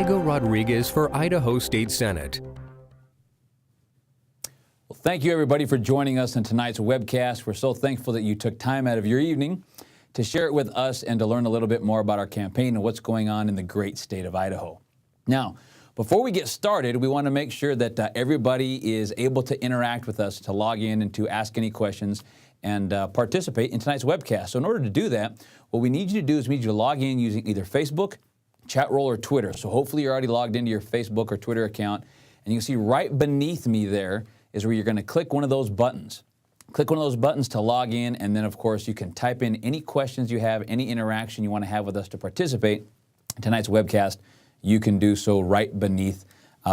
Diego Rodriguez for Idaho State Senate. Well, thank you everybody for joining us in tonight's webcast. We're so thankful that you took time out of your evening to share it with us and to learn a little bit more about our campaign and what's going on in the great state of Idaho. Now, before we get started, we want to make sure that everybody is able to interact with us, to log in and to ask any questions and participate in tonight's webcast. So in order to do that, what we need you to do is we need you to log in using either Facebook, Chatroll, or Twitter. So hopefully you're already logged into your Facebook or Twitter account, and you can see right beneath me there is where you're going to click one of those buttons. Click one of those buttons to log in, and then of course you can type in any questions you have, any interaction you want to have with us to participate in tonight's webcast. You can do so right beneath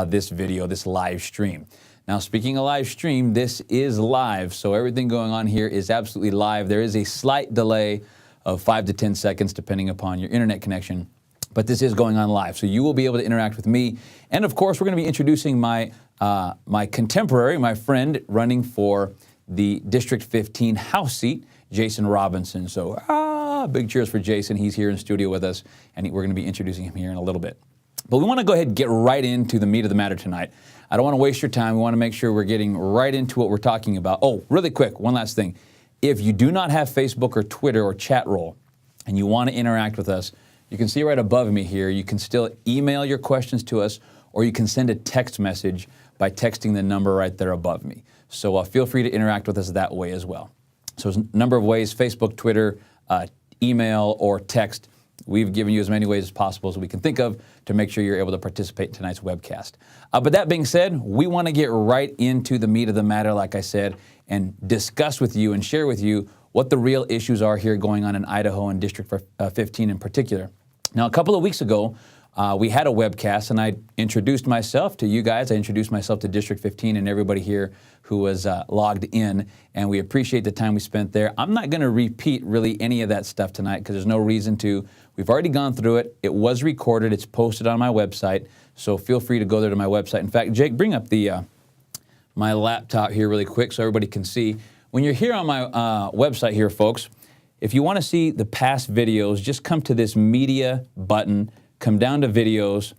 this video, this live stream. Now, speaking of live stream, this is live, so everything going on here is absolutely live. There is a slight delay of 5 to 10 seconds depending upon your internet connection, but this is going on live, so you will be able to interact with me. And of course, we're going to be introducing my contemporary, my friend running for the District 15 House seat, Jason Robinson. So, big cheers for Jason. He's here in studio with us, and we're going to be introducing him here in a little bit. But we want to go ahead and get right into the meat of the matter tonight. I don't want to waste your time. We want to make sure we're getting right into what we're talking about. Oh, really quick, one last thing. If you do not have Facebook or Twitter or Chatroll and you want to interact with us, you can see right above me here, you can still email your questions to us, or you can send a text message by texting the number right there above me. So feel free to interact with us that way as well. So there's a number of ways: Facebook, Twitter, email, or text. We've given you as many ways as possible as we can think of to make sure you're able to participate in tonight's webcast. But that being said, we want to get right into the meat of the matter, like I said, and discuss with you and share with you what the real issues are here going on in Idaho and District 15 in particular. Now, a couple of weeks ago, we had a webcast, and I introduced myself to you guys. I introduced myself to District 15 and everybody here who was logged in, and we appreciate the time we spent there. I'm not going to repeat really any of that stuff tonight because there's no reason to. We've already gone through it. It was recorded. It's posted on my website, so feel free to go there to my website. In fact, Jake, bring up the my laptop here really quick so everybody can see. When you're here on my website here, folks, if you want to see the past videos, just come to this media button, come down to videos,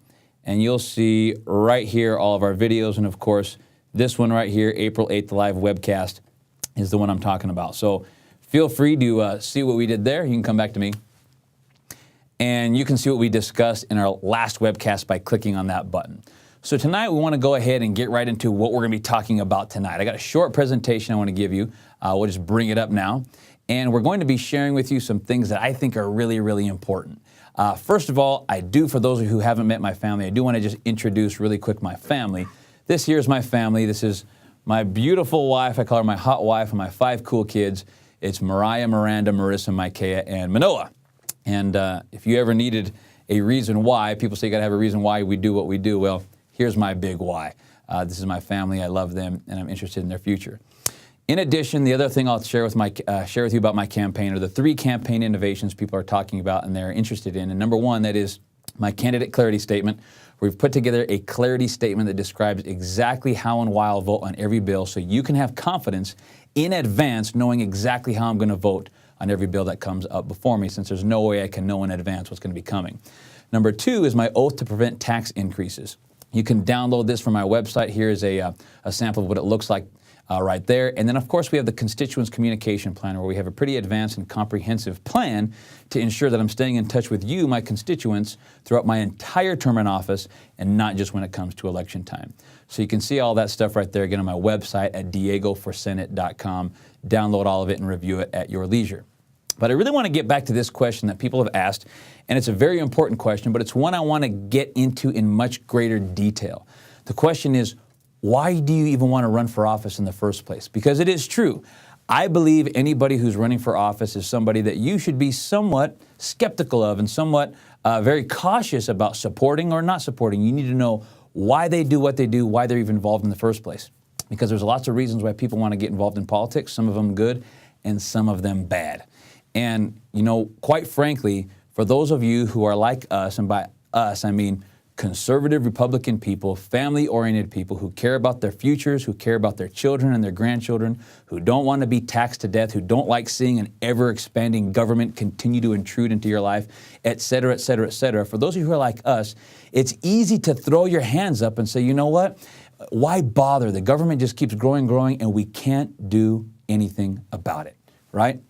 and you'll see right here all of our videos. And of course, this one right here, April 8th, the live webcast, is the one I'm talking about. So feel free to see what we did there. You can come back to me, and you can see what we discussed in our last webcast by clicking on that button. So tonight, we want to go ahead and get right into what we're going to be talking about tonight. I got a short presentation I want to give you. We'll just bring it up now. And we're going to be sharing with you some things that I think are really, really important. First of all, for those of you who haven't met my family, I do want to just introduce really quick my family. This here is my family. This is my beautiful wife. I call her my hot wife, and my 5 cool kids. It's Mariah, Miranda, Marissa, Micaiah, and Manoah. And if you ever needed a reason why, people say you got to have a reason why we do what we do. Well, here's my big why. This is my family. I love them, and I'm interested in their future. In addition, the other thing I'll share with you about my campaign are the 3 campaign innovations people are talking about and they're interested in. And number 1, that is my candidate clarity statement. We've put together a clarity statement that describes exactly how and why I'll vote on every bill, so you can have confidence in advance knowing exactly how I'm going to vote on every bill that comes up before me, since there's no way I can know in advance what's going to be coming. Number 2 is my oath to prevent tax increases. You can download this from my website. Here is a sample of what it looks like right there. And then, of course, we have the Constituents Communication Plan, where we have a pretty advanced and comprehensive plan to ensure that I'm staying in touch with you, my constituents, throughout my entire term in office, and not just when it comes to election time. So you can see all that stuff right there again on my website at diegoforsenate.com. Download all of it and review it at your leisure. But I really want to get back to this question that people have asked, and it's a very important question, but it's one I want to get into in much greater detail. The question is, why do you even want to run for office in the first place? Because it is true. I believe anybody who's running for office is somebody that you should be somewhat skeptical of and somewhat very cautious about supporting or not supporting. You need to know why they do what they do, why they're even involved in the first place. Because there's lots of reasons why people want to get involved in politics, some of them good and some of them bad. And, quite frankly, for those of you who are like us, and by us, I mean conservative Republican people, family-oriented people who care about their futures, who care about their children and their grandchildren, who don't want to be taxed to death, who don't like seeing an ever-expanding government continue to intrude into your life, et cetera, et cetera, et cetera. For those of you who are like us, it's easy to throw your hands up and say, you know what? Why bother? The government just keeps growing, and we can't do anything about it, right?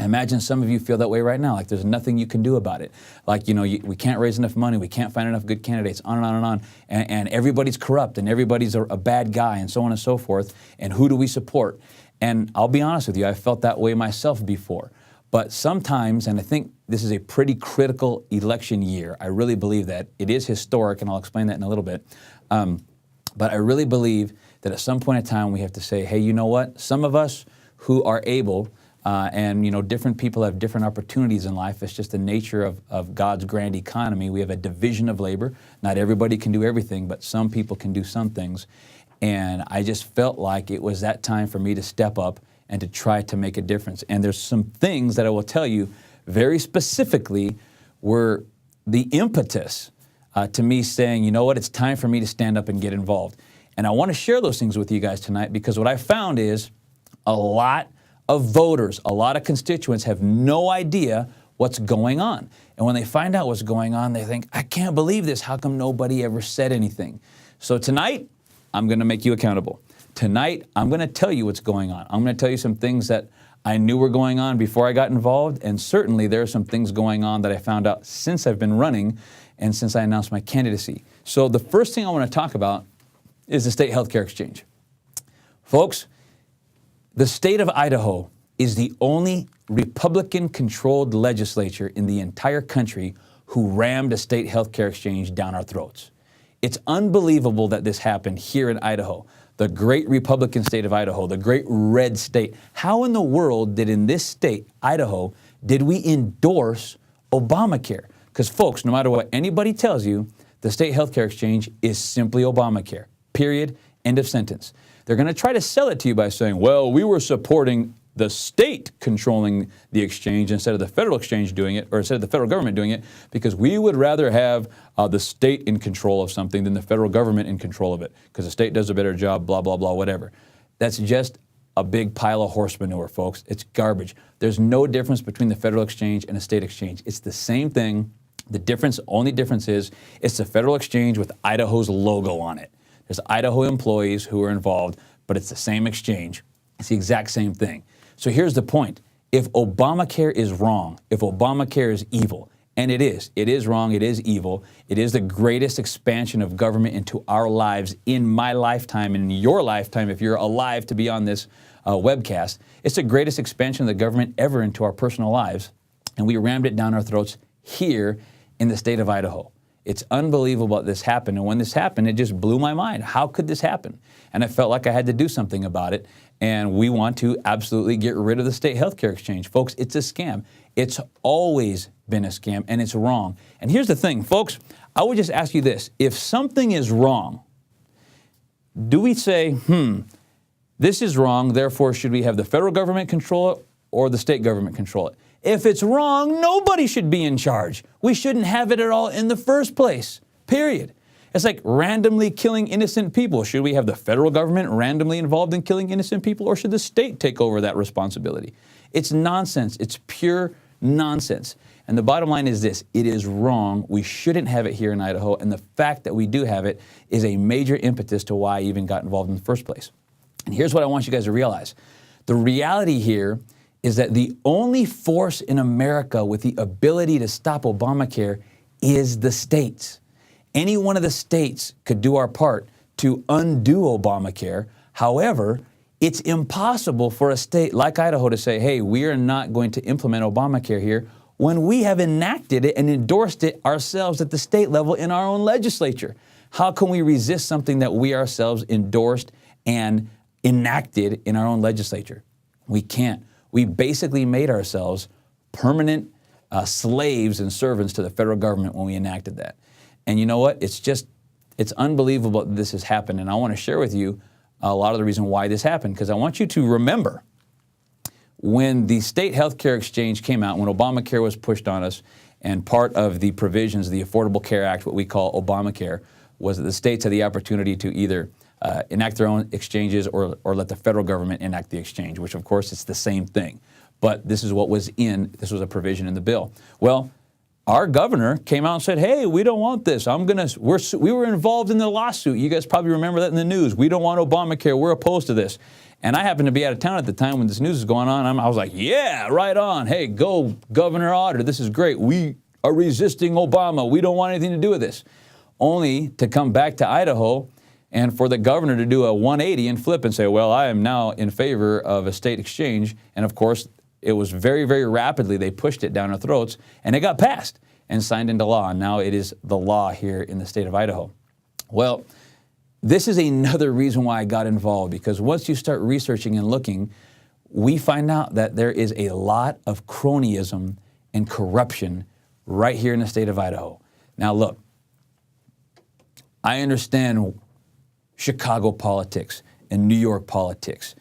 I imagine some of you feel that way right now, like there's nothing you can do about it. Like, we can't raise enough money, we can't find enough good candidates, on and on and on. And everybody's corrupt, and everybody's a bad guy, and so on and so forth. And who do we support? And I'll be honest with you, I felt that way myself before. But sometimes, and I think this is a pretty critical election year, I really believe that. It is historic, and I'll explain that in a little bit. But I really believe that at some point in time, we have to say, hey, you know what? Some of us who are able, and different people have different opportunities in life. It's just the nature of God's grand economy. We have a division of labor. Not everybody can do everything, but some people can do some things. And I just felt like it was that time for me to step up and to try to make a difference. And there's some things that I will tell you very specifically were the impetus to me saying, you know what, it's time for me to stand up and get involved. And I want to share those things with you guys tonight, because what I found is a lot of voters, a lot of constituents have no idea what's going on. And when they find out what's going on, they think, I can't believe this. How come nobody ever said anything? So tonight, I'm going to make you accountable. Tonight, I'm going to tell you what's going on. I'm going to tell you some things that I knew were going on before I got involved, and certainly there are some things going on that I found out since I've been running and since I announced my candidacy. So the first thing I want to talk about is the state healthcare exchange. Folks, the state of Idaho is the only Republican-controlled legislature in the entire country who rammed a state healthcare exchange down our throats. It's unbelievable that this happened here in Idaho, the great Republican state of Idaho, the great red state. How in the world did in this state, Idaho, did we endorse Obamacare? Because folks, no matter what anybody tells you, the state healthcare exchange is simply Obamacare, period, end of sentence. They're going to try to sell it to you by saying, well, we were supporting the state controlling the exchange instead of the federal exchange doing it, or instead of the federal government doing it, because we would rather have the state in control of something than the federal government in control of it, because the state does a better job, blah, blah, blah, whatever. That's just a big pile of horse manure, folks. It's garbage. There's no difference between the federal exchange and a state exchange. It's the same thing. The only difference is it's the federal exchange with Idaho's logo on it. There's Idaho employees who are involved, but it's the same exchange. It's the exact same thing. So here's the point. If Obamacare is wrong, if Obamacare is evil, and it is wrong, it is evil, it is the greatest expansion of government into our lives in my lifetime, in your lifetime, if you're alive to be on this webcast, it's the greatest expansion of the government ever into our personal lives, and we rammed it down our throats here in the state of Idaho. It's unbelievable that this happened, and when this happened, it just blew my mind. How could this happen? And I felt like I had to do something about it, and we want to absolutely get rid of the state healthcare exchange. Folks, it's a scam. It's always been a scam, and it's wrong. And here's the thing, folks, I would just ask you this. If something is wrong, do we say, this is wrong, therefore should we have the federal government control it or the state government control it? If it's wrong, nobody should be in charge. We shouldn't have it at all in the first place, period. It's like randomly killing innocent people. Should we have the federal government randomly involved in killing innocent people, or should the state take over that responsibility? It's nonsense. It's pure nonsense. And the bottom line is this. It is wrong. We shouldn't have it here in Idaho. And the fact that we do have it is a major impetus to why I even got involved in the first place. And here's what I want you guys to realize. The reality here is that the only force in America with the ability to stop Obamacare is the states. Any one of the states could do our part to undo Obamacare. However, it's impossible for a state like Idaho to say, hey, we are not going to implement Obamacare here when we have enacted it and endorsed it ourselves at the state level in our own legislature. How can we resist something that we ourselves endorsed and enacted in our own legislature? We can't. We basically made ourselves permanent slaves and servants to the federal government when we enacted that. And you know what? It's unbelievable that this has happened. And I want to share with you a lot of the reason why this happened, because I want you to remember when the state healthcare exchange came out, when Obamacare was pushed on us, and part of the provisions of the Affordable Care Act, what we call Obamacare, was that the states had the opportunity to either enact their own exchanges or let the federal government enact the exchange, which of course it's the same thing. But this is what was this was a provision in the bill. Well, our governor came out and said, hey, we don't want this. We were involved in the lawsuit. You guys probably remember that in the news. We don't want Obamacare. We're opposed to this. And I happened to be out of town at the time when this news was going on. I was like, yeah, right on. Hey, go Governor Otter. This is great. We are resisting Obama. We don't want anything to do with this. Only to come back to Idaho and for the governor to do a 180 and flip and say, well, I am now in favor of a state exchange. And of course, it was very, very rapidly. They pushed it down our throats and it got passed and signed into law. And now it is the law here in the state of Idaho. Well, this is another reason why I got involved, because once you start researching and looking, we find out that there is a lot of cronyism and corruption right here in the state of Idaho. Now, look, I understand Chicago politics and New York politics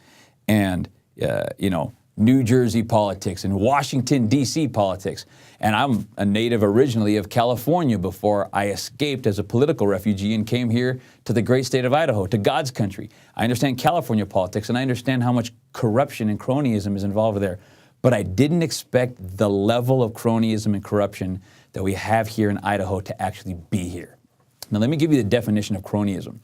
and, New Jersey politics and Washington, D.C. politics. And I'm a native originally of California before I escaped as a political refugee and came here to the great state of Idaho, to God's country. I understand California politics and I understand how much corruption and cronyism is involved there. But I didn't expect the level of cronyism and corruption that we have here in Idaho to actually be here. Now, let me give you the definition of cronyism.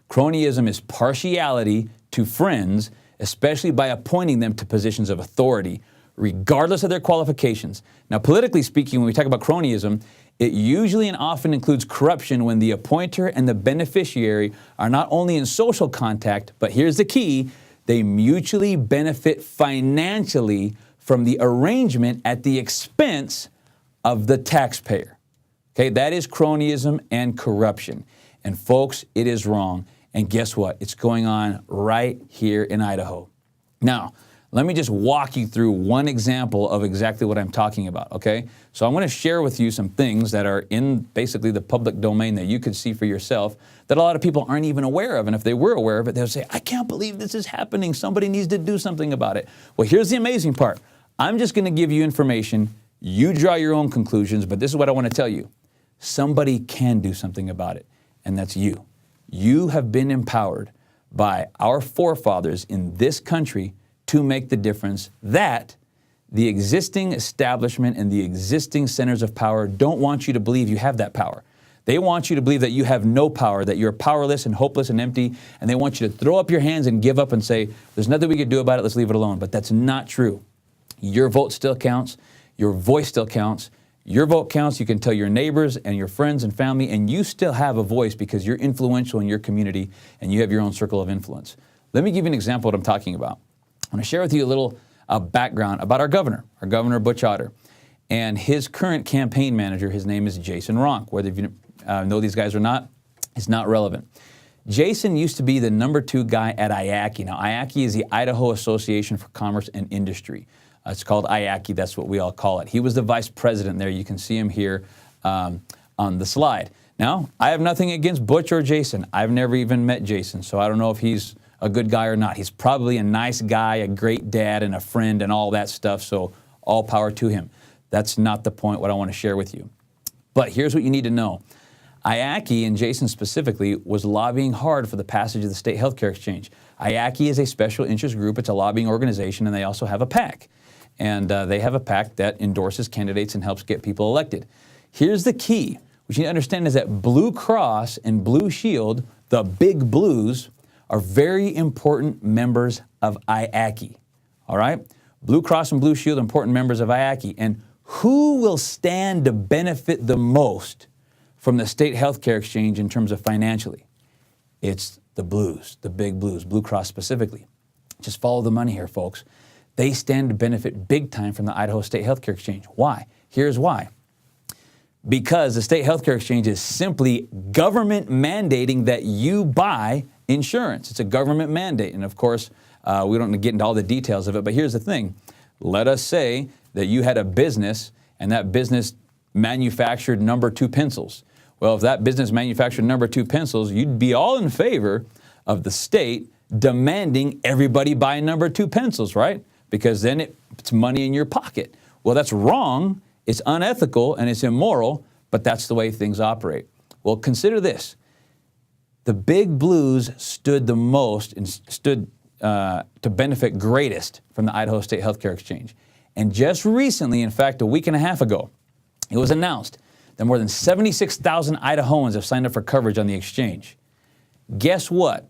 Cronyism is partiality to friends, especially by appointing them to positions of authority, regardless of their qualifications. Now, politically speaking, when we talk about cronyism, it usually and often includes corruption when the appointer and the beneficiary are not only in social contact, but here's the key, they mutually benefit financially from the arrangement at the expense of the taxpayer. Okay, that is cronyism and corruption. And folks, it is wrong. And guess what? It's going on right here in Idaho. Now, let me just walk you through one example of exactly what I'm talking about, okay? So I'm going to share with you some things that are in basically the public domain that you could see for yourself that a lot of people aren't even aware of. And if they were aware of it, they'll say, I can't believe this is happening. Somebody needs to do something about it. Well, here's the amazing part. I'm just going to give you information. You draw your own conclusions, but this is what I want to tell you. Somebody can do something about it, and that's you. You have been empowered by our forefathers in this country to make the difference that the existing establishment and the existing centers of power don't want you to believe you have that power. They want you to believe that you have no power, that you're powerless and hopeless and empty, and they want you to throw up your hands and give up and say, there's nothing we can do about it, let's leave it alone. But that's not true. Your vote still counts. Your voice still counts. Your vote counts. You can tell your neighbors and your friends and family, and you still have a voice because you're influential in your community and you have your own circle of influence. Let me give you an example of what I'm talking about. I want to share with you a little background about our Governor Butch Otter, and his current campaign manager. His name is Jason Ronk. Whether you know these guys or not, it's not relevant. Jason used to be the #2 guy at IACI. Now, IACI is the Idaho Association for Commerce and Industry. It's called IACI, that's what we all call it. He was the vice president there. You can see him here on the slide. Now, I have nothing against Butch or Jason. I've never even met Jason, so I don't know if he's a good guy or not. He's probably a nice guy, a great dad, and a friend, and all that stuff, so all power to him. That's not the point, what I want to share with you. But here's what you need to know. IACI, and Jason specifically, was lobbying hard for the passage of the state healthcare exchange. IACI is a special interest group. It's a lobbying organization, and they also have a PAC. And they have a PAC that endorses candidates and helps get people elected. Here's the key. What you need to understand is that Blue Cross and Blue Shield, the big blues, are very important members of IACI. All right? Blue Cross and Blue Shield are important members of IACI. And who will stand to benefit the most from the state healthcare exchange in terms of financially? It's the blues, the big blues, Blue Cross specifically. Just follow the money here, folks. They stand to benefit big time from the Idaho State Healthcare Exchange. Why? Here's why. Because the State Healthcare Exchange is simply government mandating that you buy insurance. It's a government mandate. And of course, we don't get into all the details of it, but here's the thing. Let us say that you had a business and that business manufactured #2 pencils. Well, if that business manufactured #2 pencils, you'd be all in favor of the state demanding everybody buy #2 pencils, right? because then it's money in your pocket. Well, that's wrong, it's unethical, and it's immoral, but that's the way things operate. Well, consider this. The big blues stood the most and stood to benefit greatest from the Idaho State Healthcare Exchange. And just recently, in fact, a week and a half ago, it was announced that more than 76,000 Idahoans have signed up for coverage on the exchange. Guess what?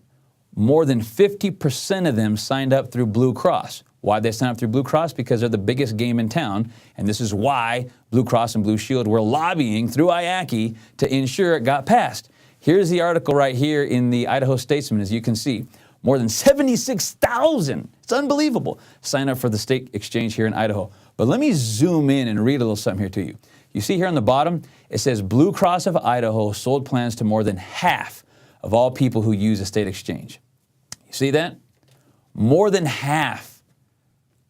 More than 50% of them signed up through Blue Cross. Why did they sign up through Blue Cross? Because they're the biggest game in town, and this is why Blue Cross and Blue Shield were lobbying through IACI to ensure it got passed. Here's the article right here in the Idaho Statesman, as you can see. More than 76,000, it's unbelievable, sign up for the state exchange here in Idaho. But let me zoom in and read a little something here to you. You see here on the bottom, it says Blue Cross of Idaho sold plans to more than half of all people who use a state exchange. You see that? More than half.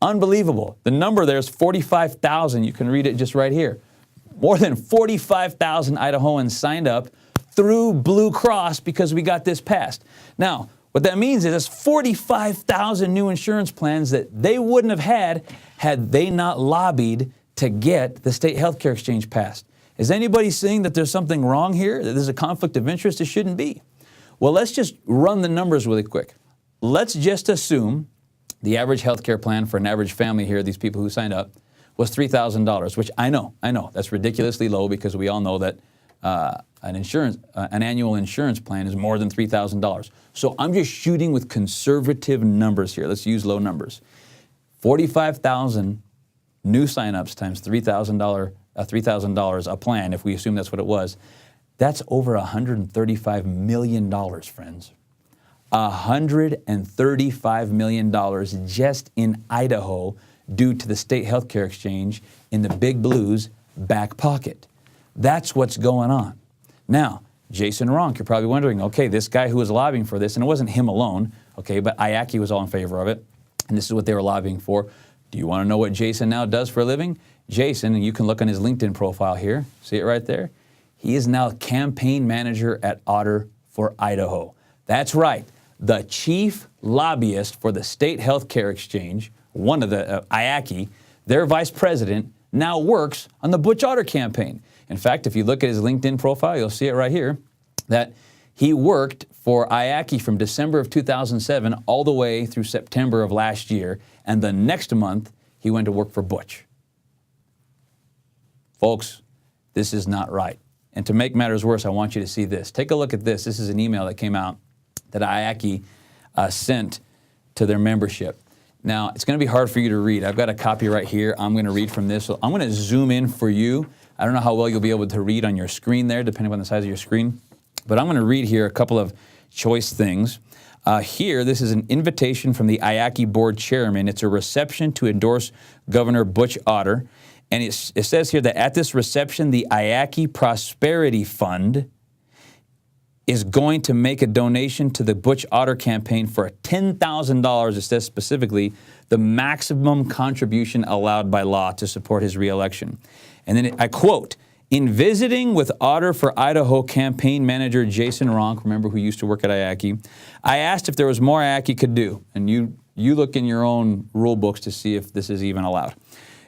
Unbelievable. The number there is 45,000. You can read it just right here. More than 45,000 Idahoans signed up through Blue Cross because we got this passed. Now, what that means is that's 45,000 new insurance plans that they wouldn't have had they not lobbied to get the state healthcare exchange passed. Is anybody seeing that there's something wrong here, that there's a conflict of interest? It shouldn't be. Well, let's just run the numbers really quick. Let's just assume the average healthcare plan for an average family here, these people who signed up, was $3,000, which I know, that's ridiculously low because we all know that an annual insurance plan is more than $3,000. So I'm just shooting with conservative numbers here. Let's use low numbers. 45,000 new signups times $3,000 a plan, if we assume that's what it was, that's over $135 million, friends. $135 million just in Idaho due to the state healthcare exchange in the Big Blue's back pocket. That's what's going on. Now, Jason Ronk, you're probably wondering, okay, this guy who was lobbying for this, and it wasn't him alone, okay, but IACI was all in favor of it, and this is what they were lobbying for. Do you want to know what Jason now does for a living? Jason, and you can look on his LinkedIn profile here, see it right there? He is now campaign manager at Otter for Idaho. That's right. The chief lobbyist for the state healthcare exchange, one of the IACI, their vice president, now works on the Butch Otter campaign. In fact, if you look at his LinkedIn profile, you'll see it right here, that he worked for IACI from December of 2007 all the way through September of last year, and the next month, he went to work for Butch. Folks, this is not right. And to make matters worse, I want you to see this. Take a look at this. This is an email that came out that IACI sent to their membership. Now, it's going to be hard for you to read. I've got a copy right here. I'm going to read from this. So I'm going to zoom in for you. I don't know how well you'll be able to read on your screen there, depending on the size of your screen. But I'm going to read here a couple of choice things. Here, this is an invitation from the IACI board chairman. It's a reception to endorse Governor Butch Otter. And it says here that at this reception, the IACI Prosperity Fund is going to make a donation to the Butch Otter campaign for $10,000. It says specifically the maximum contribution allowed by law to support his reelection. And then I quote, "In visiting with Otter for Idaho campaign manager Jason Ronk," remember who used to work at IACI, "I asked if there was more IACI could do." And you look in your own rule books to see if this is even allowed.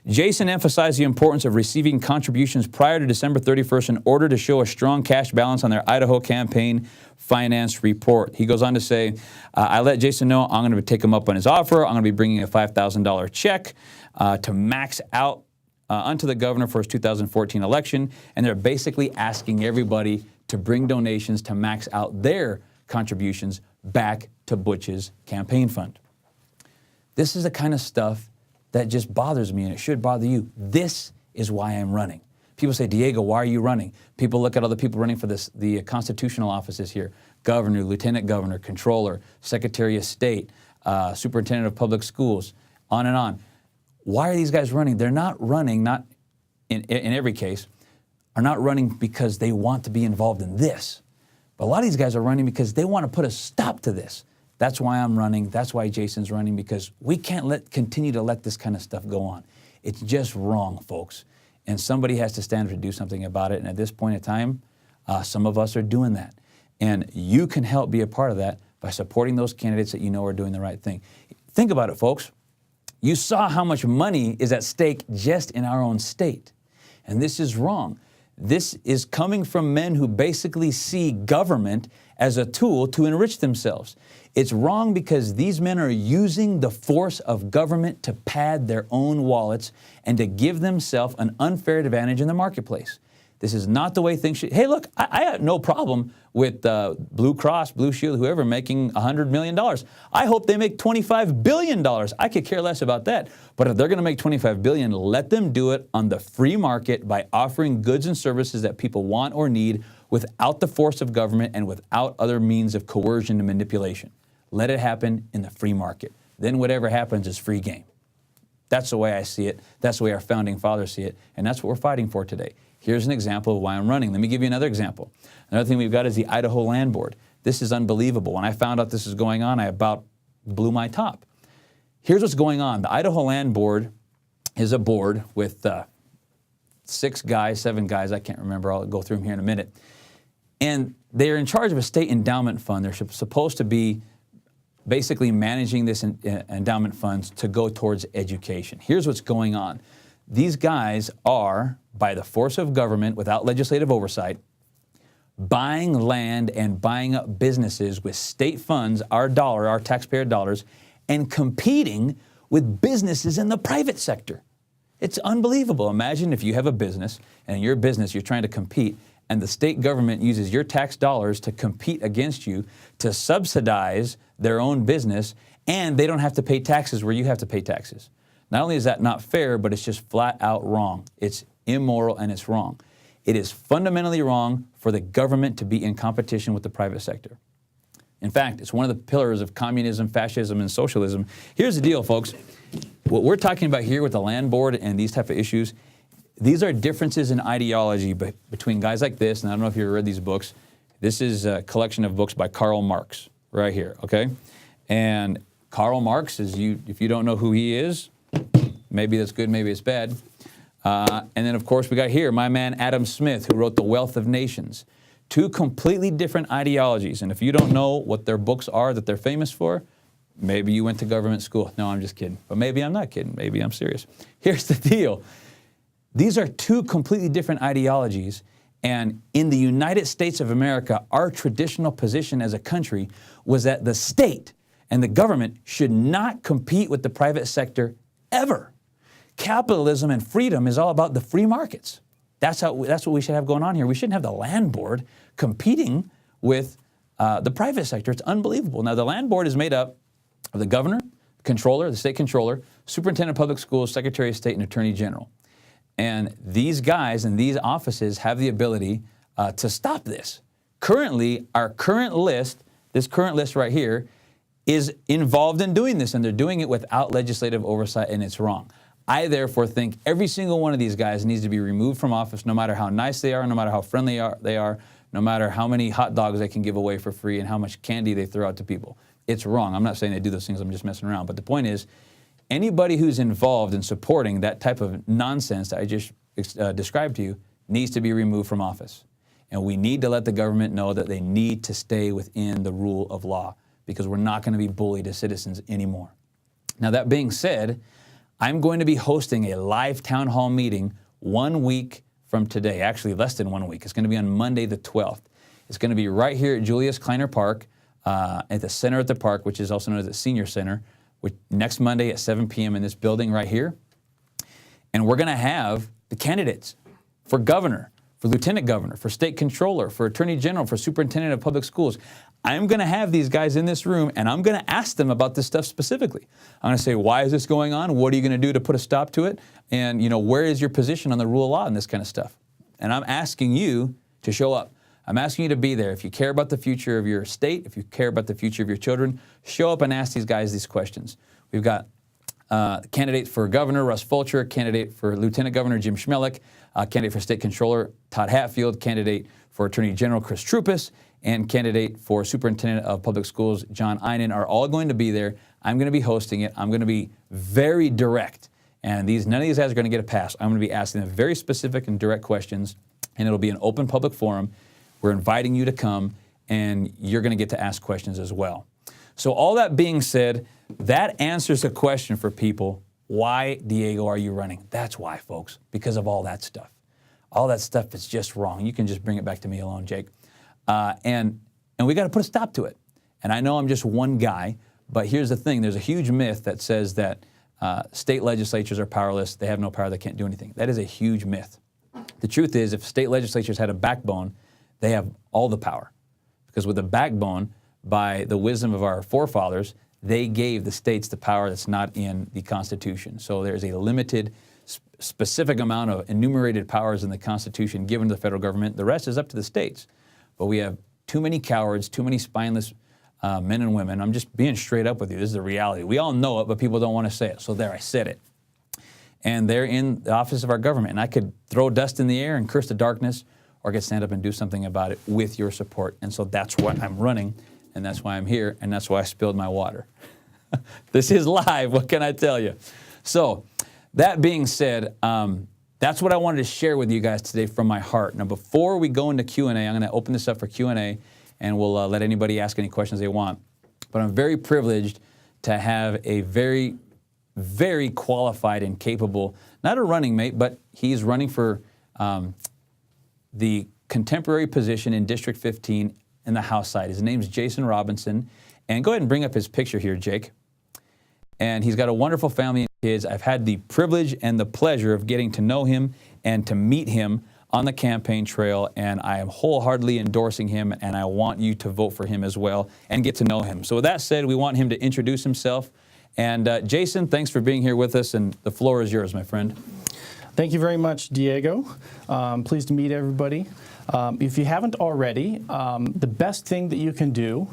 Jason emphasized the importance of receiving contributions prior to December 31st in order to show a strong cash balance on their Idaho campaign finance report. He goes on to say, "I let Jason know I'm going to take him up on his offer. I'm going to be bringing a $5,000 check to max out onto the governor for his 2014 election." And they're basically asking everybody to bring donations to max out their contributions back to Butch's campaign fund. This is the kind of stuff that just bothers me, and it should bother you. This is why I'm running. People say, "Diego, why are you running?" People look at other people running for the constitutional offices here: governor, lieutenant governor, controller, secretary of state, superintendent of public schools, on and on. Why are these guys running? They're not running, not in every case, are not running because they want to be involved in this. But a lot of these guys are running because they want to put a stop to this. That's why I'm running. That's why Jason's running, because we can't continue to let this kind of stuff go on. It's just wrong, folks. And somebody has to stand up to do something about it. And at this point in time, some of us are doing that. And you can help be a part of that by supporting those candidates that you know are doing the right thing. Think about it, folks. You saw how much money is at stake just in our own state. And this is wrong. This is coming from men who basically see government as a tool to enrich themselves. It's wrong because these men are using the force of government to pad their own wallets and to give themselves an unfair advantage in the marketplace. This is not the way things should. Hey, look, I have no problem with Blue Cross, Blue Shield, whoever making $100 million. I hope they make $25 billion. I could care less about that. But if they're going to make $25 billion, let them do it on the free market by offering goods and services that people want or need without the force of government and without other means of coercion and manipulation. Let it happen in the free market. Then whatever happens is free game. That's the way I see it. That's the way our founding fathers see it. And that's what we're fighting for today. Here's an example of why I'm running. Let me give you another example. Another thing we've got is the Idaho Land Board. This is unbelievable. When I found out this was going on, I about blew my top. Here's what's going on. The Idaho Land Board is a board with 7 guys, I can't remember. I'll go through them here in a minute. And they're in charge of a state endowment fund. They're supposed to be basically managing this endowment funds to go towards education. Here's what's going on. These guys are, by the force of government, without legislative oversight, buying land and buying up businesses with state funds, our dollar, our taxpayer dollars, and competing with businesses in the private sector. It's unbelievable. Imagine if you have a business, and in your business you're trying to compete, and the state government uses your tax dollars to compete against you to subsidize their own business, and they don't have to pay taxes where you have to pay taxes. Not only is that not fair, but it's just flat out wrong. It's immoral and it's wrong. It is fundamentally wrong for the government to be in competition with the private sector. In fact, it's one of the pillars of communism, fascism, and socialism. Here's the deal, folks. What we're talking about here with the land board and these type of issues, these are differences in ideology between guys like this, and I don't know if you've ever read these books. This is a collection of books by Karl Marx right here, okay? And Karl Marx, if you don't know who he is, maybe that's good, maybe it's bad. And then, of course, we got here my man Adam Smith, who wrote The Wealth of Nations. Two completely different ideologies. And if you don't know what their books are that they're famous for, maybe you went to government school. No, I'm just kidding. But maybe I'm not kidding. Maybe I'm serious. Here's the deal. These are two completely different ideologies. And in the United States of America, our traditional position as a country was that the state and the government should not compete with the private sector ever. Capitalism and freedom is all about the free markets. That's what we should have going on here. We shouldn't have the land board competing with the private sector. It's unbelievable. Now, the land board is made up of the governor, controller, the state controller, superintendent of public schools, secretary of state, and attorney general. And these guys in these offices have the ability to stop this. Currently, our current list, this current list right here, is involved in doing this, and they're doing it without legislative oversight, and it's wrong. I therefore think every single one of these guys needs to be removed from office, no matter how nice they are, no matter how friendly they are, no matter how many hot dogs they can give away for free and how much candy they throw out to people. It's wrong. I'm not saying they do those things, I'm just messing around. But the point is, anybody who's involved in supporting that type of nonsense that I just described to you needs to be removed from office. And we need to let the government know that they need to stay within the rule of law, because we're not going to be bullied as citizens anymore. Now, that being said, I'm going to be hosting a live town hall meeting 1 week from today, actually less than 1 week. It's going to be on Monday the 12th. It's going to be right here at Julius Kleiner Park, at the center of the park, which is also known as the Senior Center, next Monday at 7 p.m. in this building right here. And we're going to have the candidates for governor, for lieutenant governor, for state controller, for attorney general, for superintendent of public schools. I'm going to have these guys in this room, and I'm going to ask them about this stuff specifically. I'm going to say, why is this going on? What are you going to do to put a stop to it? And, where is your position on the rule of law and this kind of stuff? And I'm asking you to show up. I'm asking you to be there. If you care about the future of your state, if you care about the future of your children, show up and ask these guys these questions. We've got candidate for governor, Russ Fulcher, candidate for lieutenant governor, Jim Schmelik, candidate for state controller, Todd Hatfield, candidate for attorney general, Chris Troupis, and candidate for superintendent of public schools, John Einen, are all going to be there. I'm going to be hosting it. I'm going to be very direct. And none of these guys are going to get a pass. I'm going to be asking them very specific and direct questions, and it'll be an open public forum. We're inviting you to come, and you're going to get to ask questions as well. So all that being said, that answers a question for people Why, Diego, are you running? That's why, folks, because of all that stuff. All that stuff is just wrong. You can just bring it back to me alone, Jake. And we got to put a stop to it. And I know I'm just one guy, but here's the thing. There's a huge myth that says that state legislatures are powerless. They have no power. They can't do anything. That is a huge myth. The truth is, if state legislatures had a backbone, they have all the power. Because with a backbone, by the wisdom of our forefathers, they gave the states the power that's not in the Constitution. So there's a limited, specific amount of enumerated powers in the Constitution given to the federal government. The rest is up to the states. But we have too many cowards, too many spineless men and women. I'm just being straight up with you. This is the reality. We all know it, but people don't want to say it. So there, I said it. And they're in the office of our government. And I could throw dust in the air and curse the darkness, or I could stand up and do something about it with your support. And so that's why I'm running, and that's why I'm here, and that's why I spilled my water. This is live. What can I tell you? So that being said, that's what I wanted to share with you guys today from my heart. Now, before we go into Q&A, I'm going to open this up for Q&A, and we'll let anybody ask any questions they want. But I'm very privileged to have a very, very qualified and capable, not a running mate, but he's running for the contemporary position in District 15 in the House side. His name's Jason Robinson. And go ahead and bring up his picture here, Jake. And he's got a wonderful family and kids. I've had the privilege and the pleasure of getting to know him and to meet him on the campaign trail, and I am wholeheartedly endorsing him, and I want you to vote for him as well and get to know him. So with that said, we want him to introduce himself. And Jason, thanks for being here with us, and the floor is yours, my friend. Thank you very much, Diego. Pleased to meet everybody. If you haven't already, the best thing that you can do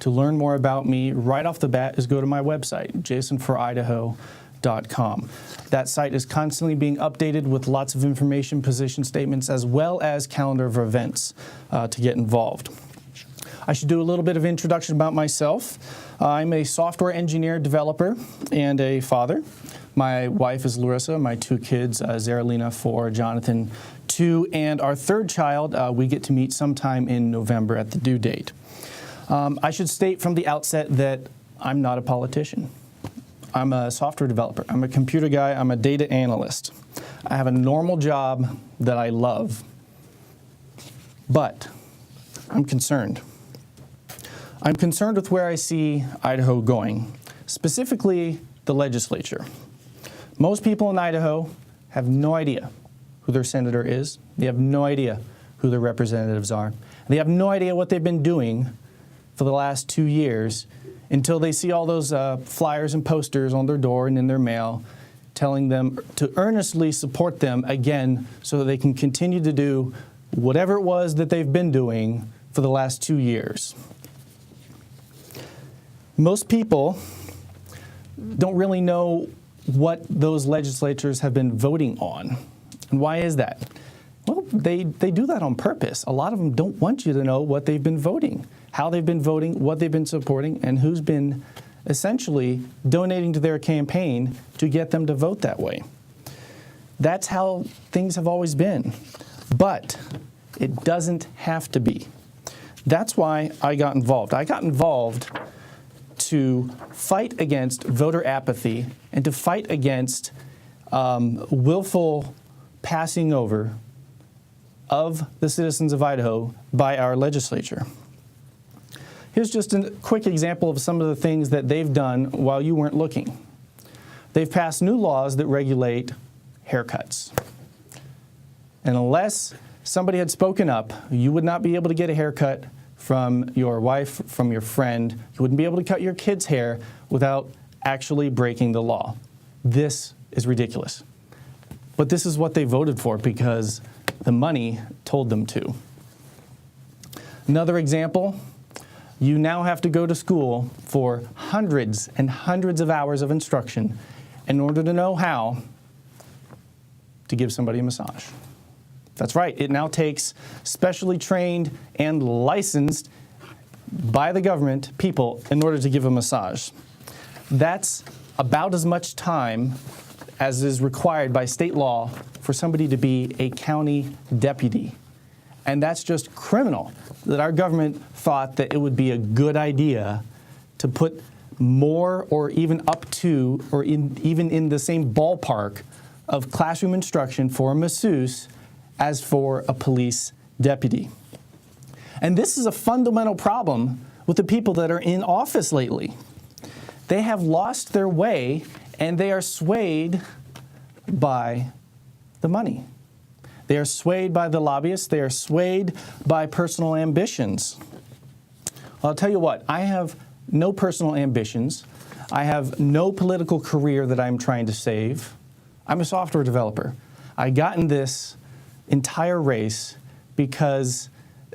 to learn more about me right off the bat is go to my website, jasonforidaho.com. That site is constantly being updated with lots of information, position statements, as well as calendar of events to get involved. I should do a little bit of introduction about myself. I'm a software engineer, developer, and a father. My wife is Larissa, my two kids, Zaralina 4, Jonathan 2, and our third child we get to meet sometime in November at the due date. I should state from the outset that I'm not a politician. I'm a software developer. I'm a computer guy. I'm a data analyst. I have a normal job that I love, but I'm concerned. I'm concerned with where I see Idaho going, specifically the legislature. Most people in Idaho have no idea who their senator is. They have no idea who their representatives are. They have no idea what they've been doing for the last 2 years until they see all those flyers and posters on their door and in their mail telling them to earnestly support them again so that they can continue to do whatever it was that they've been doing for the last 2 years. Most people don't really know what those legislatures have been voting on. And why is that? Well, they do that on purpose. A lot of them don't want you to know what they've been voting, how they've been voting, what they've been supporting, and who's been essentially donating to their campaign to get them to vote that way. That's how things have always been. But it doesn't have to be. That's why I got involved. I got involved to fight against voter apathy and to fight against willful passing over of the citizens of Idaho by our legislature. Here's just a quick example of some of the things that they've done while you weren't looking. They've passed new laws that regulate haircuts. And unless somebody had spoken up, you would not be able to get a haircut from your wife, from your friend. You wouldn't be able to cut your kid's hair without actually breaking the law. This is ridiculous. But this is what they voted for because the money told them to. Another example, you now have to go to school for hundreds and hundreds of hours of instruction in order to know how to give somebody a massage. That's right, it now takes specially trained and licensed by the government people in order to give a massage. That's about as much time as is required by state law for somebody to be a county deputy. And that's just criminal that our government thought that it would be a good idea to put more or even up to or even in the same ballpark of classroom instruction for a masseuse as for a police deputy. And this is a fundamental problem with the people that are in office lately. They have lost their way and they are swayed by the money. They are swayed by the lobbyists. They are swayed by personal ambitions. I'll tell you what, I have no personal ambitions. I have no political career that I'm trying to save. I'm a software developer. I got in this entire race because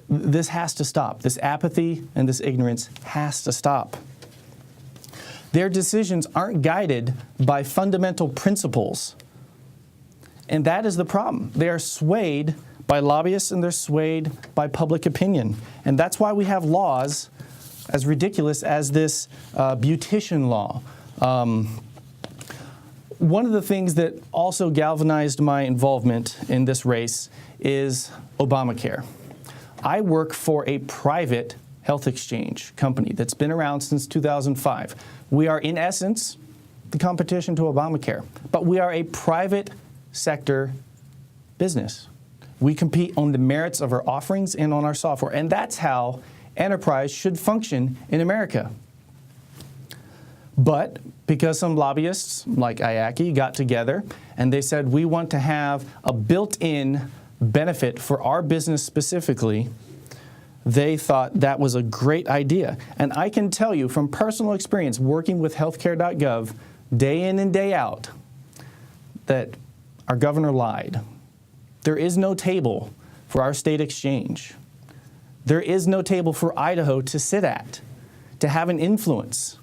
this has to stop. This apathy and this ignorance has to stop. Their decisions aren't guided by fundamental principles. And that is the problem. They are swayed by lobbyists and they're swayed by public opinion. And that's why we have laws as ridiculous as this beautician law. One of the things that also galvanized my involvement in this race is Obamacare. I work for a private health exchange company that's been around since 2005. We are, in essence, the competition to Obamacare, but we are a private sector business. We compete on the merits of our offerings and on our software, and that's how enterprise should function in America. But because some lobbyists, like IACI, got together and they said, we want to have a built-in benefit for our business specifically, they thought that was a great idea. And I can tell you from personal experience working with healthcare.gov day in and day out that our governor lied. There is no table for our state exchange. There is no table for Idaho to sit at, to have an influence.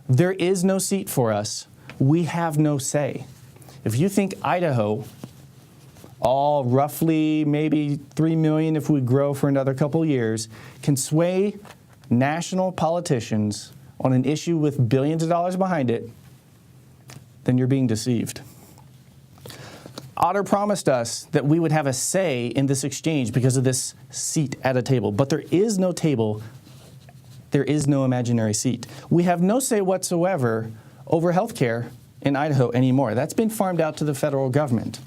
There is no seat for us. We have no say. If you think Idaho, all roughly maybe 3 million if we grow for another couple years, can sway national politicians on an issue with billions of dollars behind it, then you're being deceived. Otter promised us that we would have a say in this exchange because of this seat at a table. But there is no table. There is no imaginary seat. We have no say whatsoever over health care in Idaho anymore. That's been farmed out to the federal government.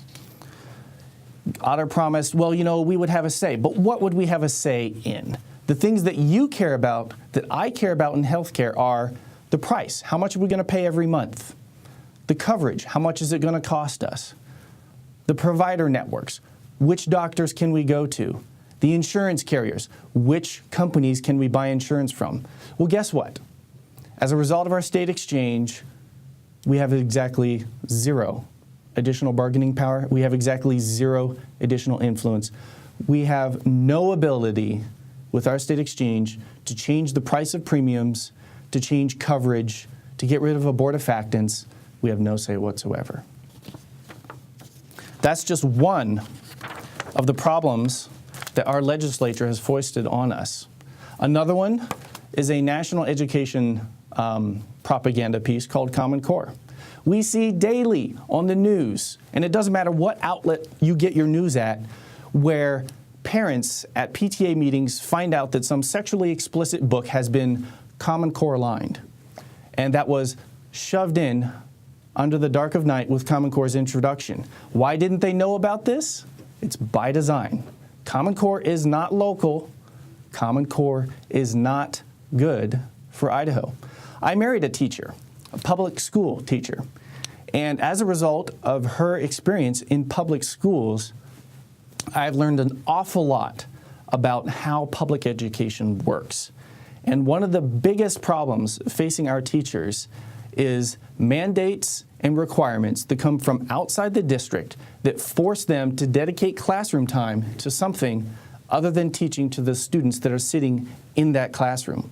Otter promised, well, you know, we would have a say. But what would we have a say in? The things that you care about, that I care about in healthcare are the price. How much are we going to pay every month? The coverage. How much is it going to cost us? The provider networks. Which doctors can we go to? The insurance carriers. Which companies can we buy insurance from? Well, guess what? As a result of our state exchange, we have exactly zero additional bargaining power. We have exactly zero additional influence. We have no ability with our state exchange to change the price of premiums, to change coverage, to get rid of abortifactants. We have no say whatsoever. That's just one of the problems that our legislature has foisted on us. Another one is a national education propaganda piece called Common Core. We see daily on the news, and it doesn't matter what outlet you get your news at, where parents at PTA meetings find out that some sexually explicit book has been Common Core aligned. And that was shoved in under the dark of night with Common Core's introduction. Why didn't they know about this? It's by design. Common Core is not local. Common Core is not good for Idaho. I married a teacher, a public school teacher. And as a result of her experience in public schools, I've learned an awful lot about how public education works. And one of the biggest problems facing our teachers is mandates and requirements that come from outside the district that force them to dedicate classroom time to something other than teaching to the students that are sitting in that classroom.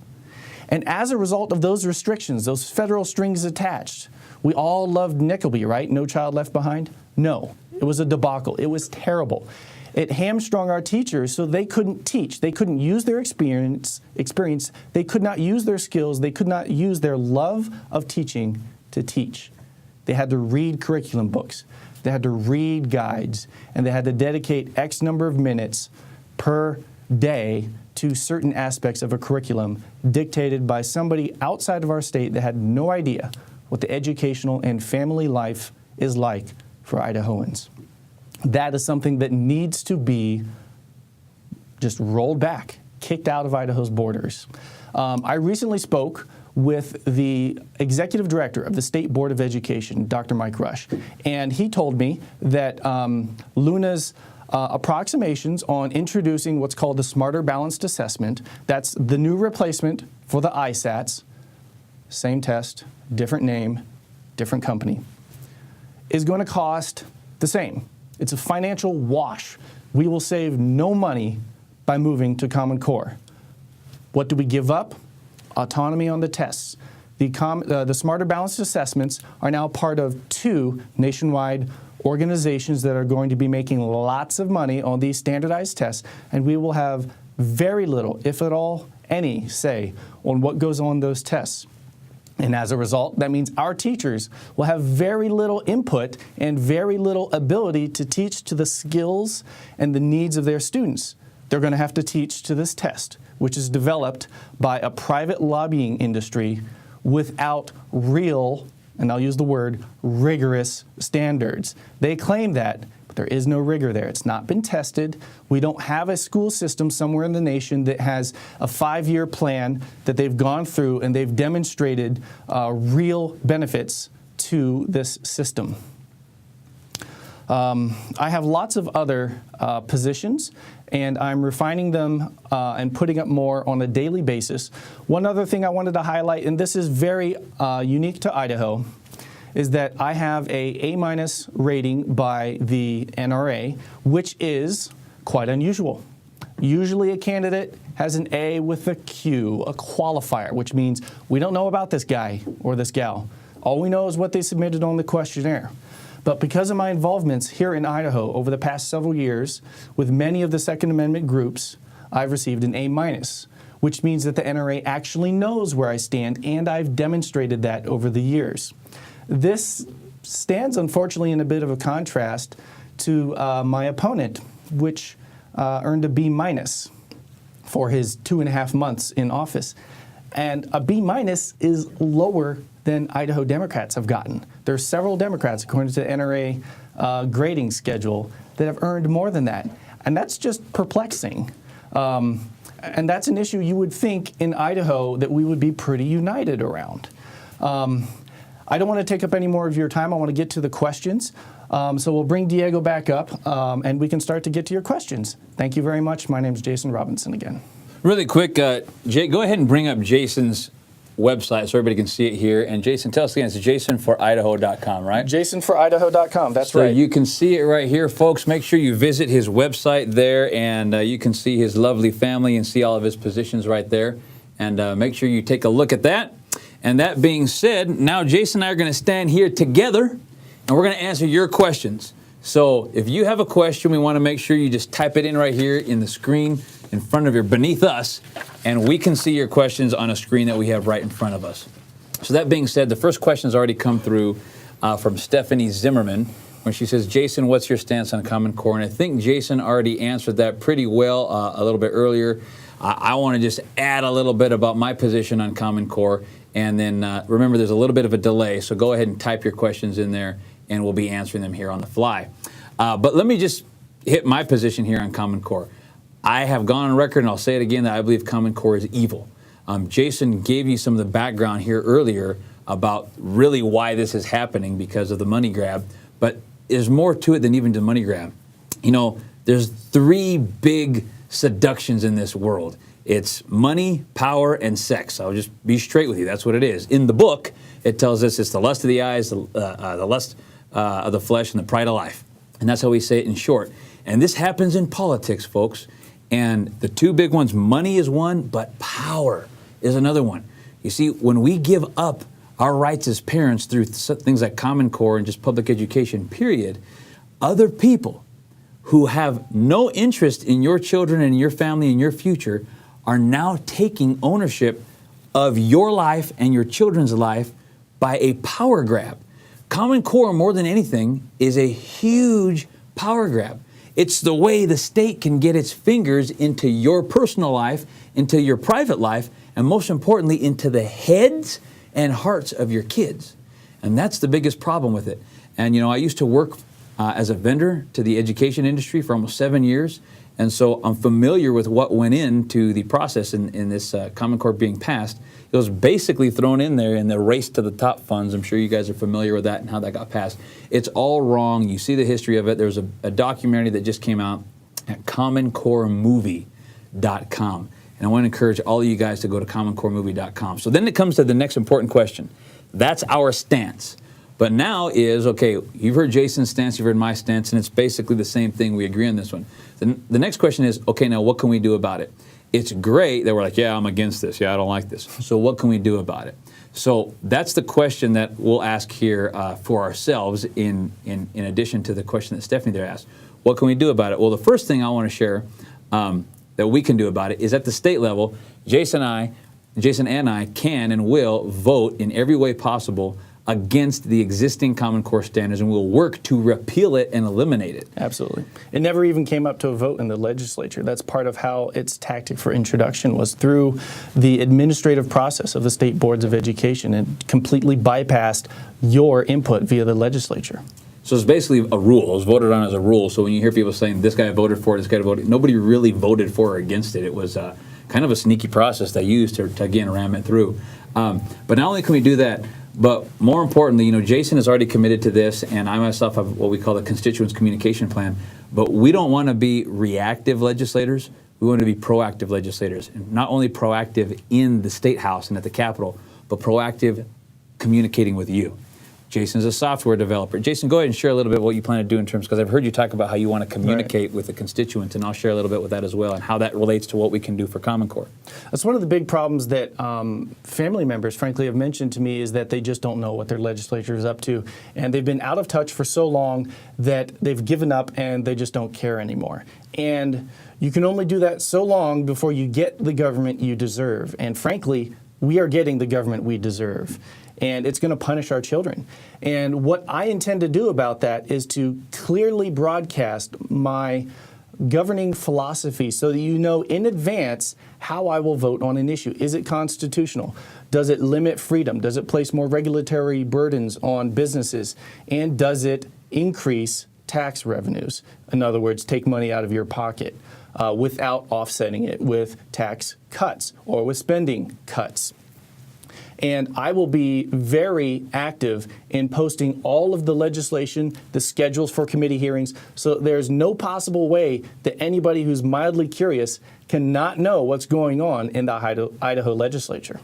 And as a result of those restrictions, those federal strings attached, we all loved Nickelby, right? No Child Left Behind? No, it was a debacle. It was terrible. It hamstrung our teachers so they couldn't teach. They couldn't use their experience. They could not use their skills. They could not use their love of teaching to teach. They had to read curriculum books. They had to read guides. And they had to dedicate X number of minutes per day to certain aspects of a curriculum dictated by somebody outside of our state that had no idea what the educational and family life is like for Idahoans. That is something that needs to be just rolled back, kicked out of Idaho's borders. I recently spoke with the executive director of the State Board of Education, Dr. Mike Rush, and he told me that Luna's approximations on introducing what's called the Smarter Balanced Assessment, that's the new replacement for the ISATs, same test, different name, different company, is going to cost the same. It's a financial wash. We will save no money by moving to Common Core. What do we give up? Autonomy on the tests. The Smarter Balanced Assessments are now part of 2 nationwide organizations that are going to be making lots of money on these standardized tests, and we will have very little, if at all, any say on what goes on those tests. And as a result, that means our teachers will have very little input and very little ability to teach to the skills and the needs of their students. They're going to have to teach to this test, which is developed by a private lobbying industry without real, and I'll use the word, rigorous standards. They claim that, but there is no rigor there. It's not been tested. We don't have a school system somewhere in the nation that has a 5-year plan that they've gone through and they've demonstrated real benefits to this system. I have lots of other positions, and I'm refining them and putting up more on a daily basis. One other thing I wanted to highlight, and this is very unique to Idaho, is that I have a A- rating by the NRA, which is quite unusual. Usually a candidate has an A with a Q, a qualifier, which means we don't know about this guy or this gal. All we know is what they submitted on the questionnaire. But because of my involvements here in Idaho over the past several years with many of the Second Amendment groups, I've received an A-, which means that the NRA actually knows where I stand, and I've demonstrated that over the years. This stands, unfortunately, in a bit of a contrast to my opponent, which earned a B- for his 2.5 months in office. And a B- is lower than Idaho Democrats have gotten. There are several Democrats, according to the NRA grading schedule, that have earned more than that. And that's just perplexing. And that's an issue you would think in Idaho that we would be pretty united around. I don't want to take up any more of your time. I want to get to the questions. So we'll bring Diego back up, and we can start to get to your questions. Thank you very much. My name is Jason Robinson again. Really quick, Jay, go ahead and bring up Jason's website so everybody can see it here. And Jason, tell us again, it's jasonforidaho.com, right? jasonforidaho.com, that's right. So you can see it right here, folks. Make sure you visit his website there, and you can see his lovely family and see all of his positions right there. And make sure you take a look at that. And that being said, now Jason and I are going to stand here together, and we're going to answer your questions. So if you have a question, we want to make sure you just type it in right here in the screen in front of you, beneath us, and we can see your questions on a screen that we have right in front of us. So that being said, the first question has already come through from Stephanie Zimmerman, when she says, Jason, what's your stance on Common Core? And I think Jason already answered that pretty well a little bit earlier. I want to just add a little bit about my position on Common Core, and then remember there's a little bit of a delay, so go ahead and type your questions in there, and we'll be answering them here on the fly. But let me just hit my position here on Common Core. I have gone on record, and I'll say it again, that I believe Common Core is evil. Jason gave you some of the background here earlier about really why this is happening because of the money grab, but there's more to it than even the money grab. You know, there's 3 big seductions in this world. It's money, power, and sex. I'll just be straight with you. That's what it is. In the book, it tells us it's the lust of the eyes, the lust of the flesh, and the pride of life. And that's how we say it in short. And this happens in politics, folks. And the 2 big ones, money is one, but power is another one. You see, when we give up our rights as parents through things like Common Core and just public education, period, other people who have no interest in your children and your family and your future are now taking ownership of your life and your children's life by a power grab. Common Core, more than anything, is a huge power grab. It's the way the state can get its fingers into your personal life, into your private life, and most importantly, into the heads and hearts of your kids. And that's the biggest problem with it. And I used to work as a vendor to the education industry for almost 7 years. And so I'm familiar with what went into the process in this Common Core being passed. It was basically thrown in there in the race to the top funds. I'm sure you guys are familiar with that and how that got passed. It's all wrong. You see the history of it. There's a documentary that just came out at commoncoremovie.com. And I want to encourage all of you guys to go to commoncoremovie.com. So then it comes to the next important question. That's our stance. But now is, okay, you've heard Jason's stance, you've heard my stance, and it's basically the same thing. We agree on this one. The next question is, okay, now what can we do about it? It's great that we're like, yeah, I'm against this. Yeah, I don't like this. So what can we do about it? So that's the question that we'll ask here for ourselves in addition to the question that Stephanie there asked. What can we do about it? Well, the first thing I want to share that we can do about it is at the state level, Jason and I can and will vote in every way possible against the existing Common Core standards, and we'll work to repeal it and eliminate it. Absolutely. It never even came up to a vote in the legislature. That's part of how its tactic for introduction was through the administrative process of the state boards of education and completely bypassed your input via the legislature. So it's basically a rule. It was voted on as a rule. So when you hear people saying, this guy voted for it, this guy voted, nobody really voted for or against it. It was kind of a sneaky process they used to again, ram it through. But not only can we do that, but more importantly, Jason is already committed to this, and I myself have what we call the constituents communication plan. But we don't want to be reactive legislators. We want to be proactive legislators. And not only proactive in the State House and at the Capitol, but proactive communicating with you. Jason's a software developer. Jason, go ahead and share a little bit what you plan to do in terms, because I've heard you talk about how you want to communicate with the constituents, and I'll share a little bit with that as well, and how that relates to what we can do for Common Core. That's one of the big problems that family members, frankly, have mentioned to me, is that they just don't know what their legislature is up to. And they've been out of touch for so long that they've given up and they just don't care anymore. And you can only do that so long before you get the government you deserve. And frankly, we are getting the government we deserve. And it's going to punish our children. And what I intend to do about that is to clearly broadcast my governing philosophy so that you know in advance how I will vote on an issue. Is it constitutional? Does it limit freedom? Does it place more regulatory burdens on businesses? And does it increase tax revenues? In other words, take money out of your pocket without offsetting it with tax cuts or with spending cuts. And I will be very active in posting all of the legislation, the schedules for committee hearings, so there's no possible way that anybody who's mildly curious cannot know what's going on in the Idaho legislature.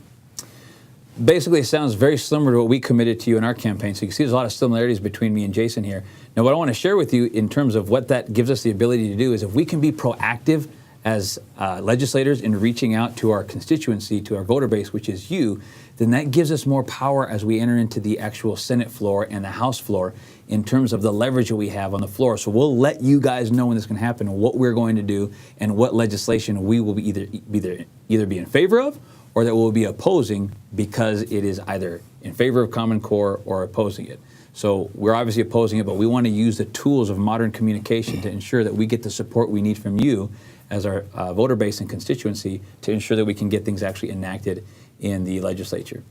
Basically, it sounds very similar to what we committed to you in our campaign. So you can see there's a lot of similarities between me and Jason here. Now, what I want to share with you in terms of what that gives us the ability to do is if we can be proactive as legislators in reaching out to our constituency, to our voter base, which is you, then that gives us more power as we enter into the actual Senate floor and the House floor in terms of the leverage that we have on the floor. So we'll let you guys know when this can happen and what we're going to do and what legislation we will be either be in favor of or that we'll be opposing because it is either in favor of Common Core or opposing it. So we're obviously opposing it, but we want to use the tools of modern communication to ensure that we get the support we need from you as our voter base and constituency to ensure that we can get things actually enacted in the legislature.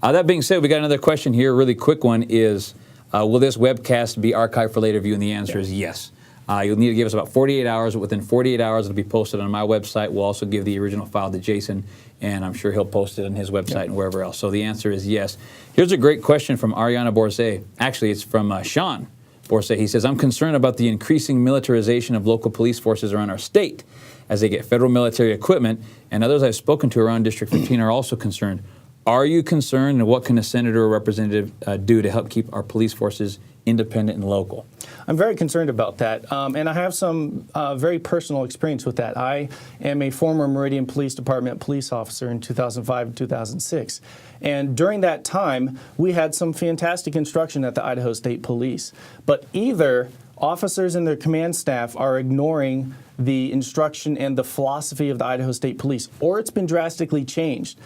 That being said, we got another question here, a really quick one is, will this webcast be archived for later view? And the answer is yes. You'll need to give us about 48 hours. Within 48 hours, it'll be posted on my website. We'll also give the original file to Jason, and I'm sure he'll post it on his website and wherever else. So the answer is yes. Here's a great question from Ariana Borsay. Actually, it's from Sean Borsay. He says, I'm concerned about the increasing militarization of local police forces around our state as they get federal military equipment, and others I've spoken to around District 15 are also concerned. Are you concerned, and what can a senator or representative do to help keep our police forces independent and local? I'm very concerned about that, and I have some very personal experience with that. I am a former Meridian Police Department police officer in 2005 and 2006, and during that time, we had some fantastic instruction at the Idaho State Police, but either officers and their command staff are ignoring the instruction and the philosophy of the Idaho State Police, or it's been drastically changed.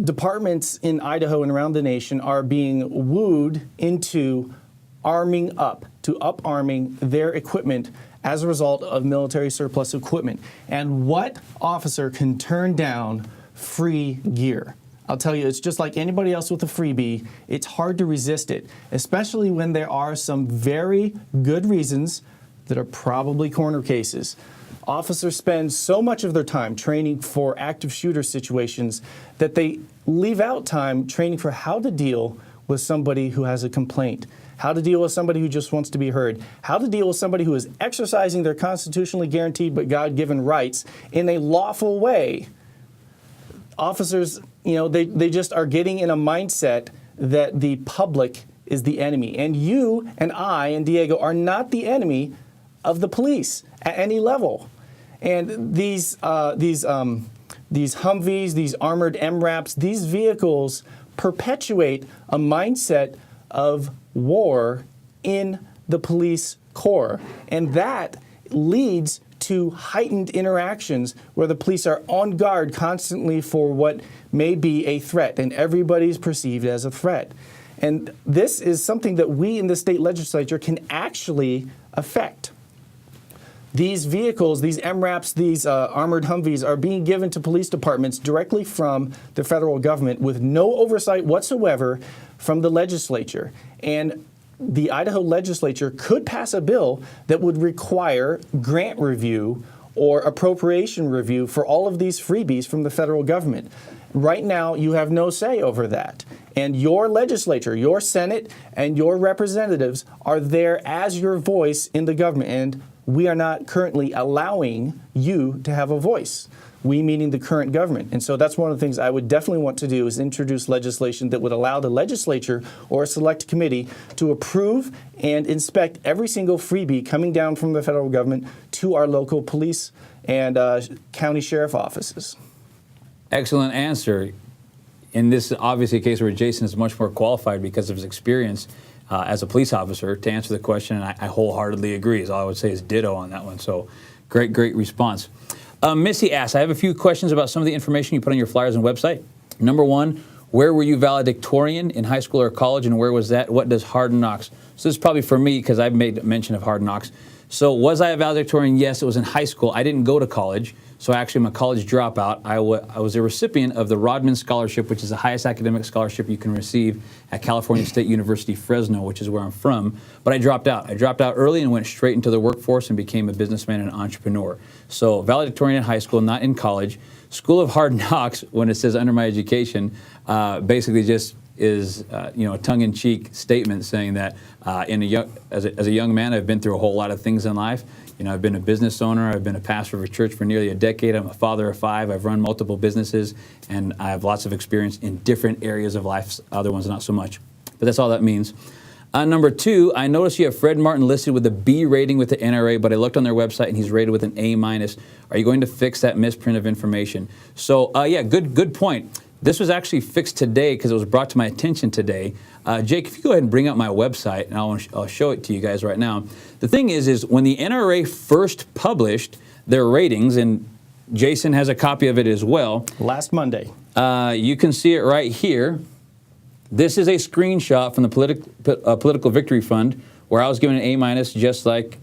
Departments in Idaho and around the nation are being wooed into arming up, to up-arming their equipment as a result of military surplus equipment. And what officer can turn down free gear? I'll tell you, it's just like anybody else with a freebie. It's hard to resist it, especially when there are some very good reasons that are probably corner cases. Officers spend so much of their time training for active shooter situations that they leave out time training for how to deal with somebody who has a complaint, how to deal with somebody who just wants to be heard, how to deal with somebody who is exercising their constitutionally guaranteed but God-given rights in a lawful way. Officers, they just are getting in a mindset that the public is the enemy. And you and I and Diego are not the enemy of the police at any level. And these Humvees, these armored MRAPs, these vehicles perpetuate a mindset of war in the police corps. And that leads to heightened interactions where the police are on guard constantly for what may be a threat, and everybody's perceived as a threat. And this is something that we in the state legislature can actually affect. These vehicles, these MRAPs, these armored Humvees are being given to police departments directly from the federal government with no oversight whatsoever from the legislature. And the Idaho legislature could pass a bill that would require grant review or appropriation review for all of these freebies from the federal government. Right now, you have no say over that. And your legislature, your Senate, and your representatives are there as your voice in the government. And we are not currently allowing you to have a voice. We meaning the current government. And so that's one of the things I would definitely want to do is introduce legislation that would allow the legislature or a select committee to approve and inspect every single freebie coming down from the federal government to our local police and county sheriff offices. Excellent answer. In this obviously a case where Jason is much more qualified because of his experience as a police officer to answer the question, and I wholeheartedly agree. All I would say is ditto on that one. So great response. Missy asks, I have a few questions about some of the information you put on your flyers and website. Number one, where were you valedictorian in high school or college, and where was that? What does Hard Knocks? So this is probably for me because I've made mention of Hard Knocks. So was I a valedictorian? Yes, it was in high school. I didn't go to college, so actually I'm a college dropout. I was a recipient of the Rodman Scholarship, which is the highest academic scholarship you can receive at California State University, Fresno, which is where I'm from. But I dropped out. I dropped out early and went straight into the workforce and became a businessman and entrepreneur. So valedictorian in high school, not in college. School of Hard Knocks, when it says under my education, basically just is a tongue-in-cheek statement saying that as a young man, I've been through a whole lot of things in life. I've been a business owner. I've been a pastor of a church for nearly a decade. I'm a father of 5. I've run multiple businesses, and I have lots of experience in different areas of life. Other ones, not so much. But that's all that means. Number 2, I noticed you have Fred Martin listed with a B rating with the NRA, but I looked on their website and he's rated with an A-. Are you going to fix that misprint of information? So, yeah, good point. This was actually fixed today because it was brought to my attention today. Jake, if you go ahead and bring up my website, and I'll show it to you guys right now. The thing is when the NRA first published their ratings, and Jason has a copy of it as well. Last Monday. You can see it right here. This is a screenshot from the Political Victory Fund where I was given an A- just like